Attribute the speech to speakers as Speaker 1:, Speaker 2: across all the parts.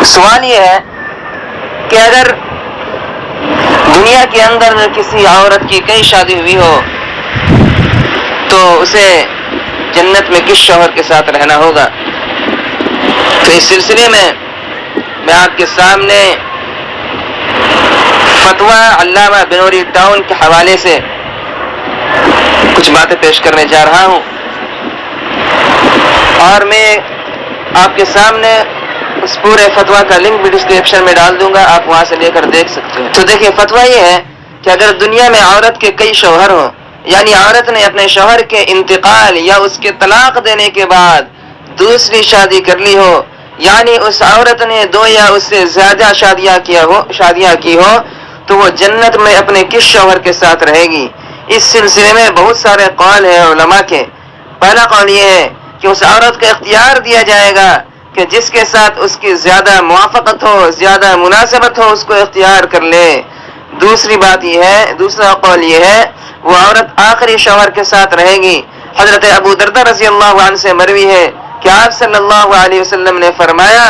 Speaker 1: سوال یہ ہے کہ اگر دنیا کے اندر کسی عورت کی کئی شادی ہوئی ہو تو اسے جنت میں کس شوہر کے ساتھ رہنا ہوگا؟ تو اس سلسلے میں آپ کے سامنے فتویٰ علامہ بنوری ٹاؤن کے حوالے سے کچھ باتیں پیش کرنے جا رہا ہوں، اور میں آپ کے سامنے اس پورے فتویٰ کا لنک بھی ڈسکرپشن میں ڈال دوں گا، آپ وہاں سے لے کر دیکھ سکتے ہیں۔ تو دیکھیے، فتویٰ یہ ہے کہ اگر دنیا میں عورت کے کئی شوہر ہوں، یعنی عورت نے اپنے شوہر کے انتقال یا اس کے طلاق دینے کے بعد دوسری شادی کر لی ہو، یعنی اس عورت نے 2 یا اس سے زیادہ شادیاں کی ہو، تو وہ جنت میں اپنے کس شوہر کے ساتھ رہے گی؟ اس سلسلے میں بہت سارے قول ہیں علماء کے۔ پہلا قول یہ ہے کہ اس عورت کو اختیار دیا جائے گا کہ جس کے ساتھ اس کی زیادہ موافقت ہو، زیادہ مناسبت ہو، اس کو اختیار کر لے۔ دوسرا قول یہ ہے وہ عورت آخری شوہر کے ساتھ رہے گی۔ حضرت ابو درداء رضی اللہ عنہ سے مروی ہے کہ آپ صلی اللہ علیہ وسلم نے فرمایا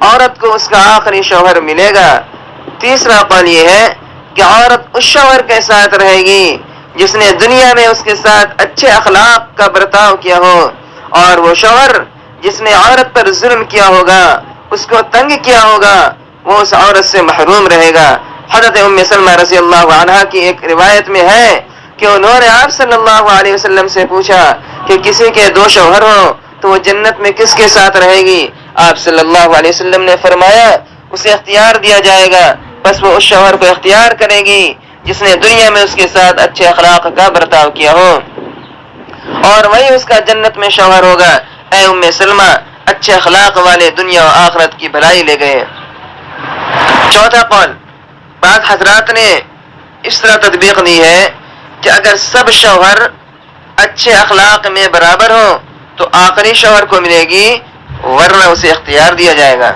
Speaker 1: عورت کو اس کا آخری شوہر ملے گا۔ تیسرا قول یہ ہے کہ عورت اس شوہر کے ساتھ رہے گی جس نے دنیا میں اس کے ساتھ اچھے اخلاق کا برتاؤ کیا ہو، اور وہ شوہر جس نے عورت پر ظلم کیا ہوگا، اس کو تنگ کیا ہوگا، وہ اس عورت سے محروم رہے گا۔ حضرت ام سلمہ رضی اللہ عنہا کی ایک روایت میں ہے کہ انہوں نے آپ صلی اللہ علیہ وسلم سے پوچھا کہ کسی کے 2 شوہر ہوں تو وہ جنت میں کس کے ساتھ رہے گی؟ آپ صلی اللہ علیہ وسلم نے فرمایا اسے اختیار دیا جائے گا، بس وہ اس شوہر کو اختیار کرے گی جس نے دنیا میں اس کے ساتھ اچھے اخلاق کا برتاؤ کیا ہو، اور وہی اس کا جنت میں شوہر ہوگا۔ اے ام سلمہ، اچھے اخلاق والے دنیا و آخرت کی بھلائی لے گئے۔ چوتھا قول، بعض حضرات نے اس طرح تطبیق دی ہے کہ اگر سب شوہر اچھے اخلاق میں برابر ہوں تو آخری شوہر کو ملے گی، ورنہ اسے اختیار دیا جائے گا۔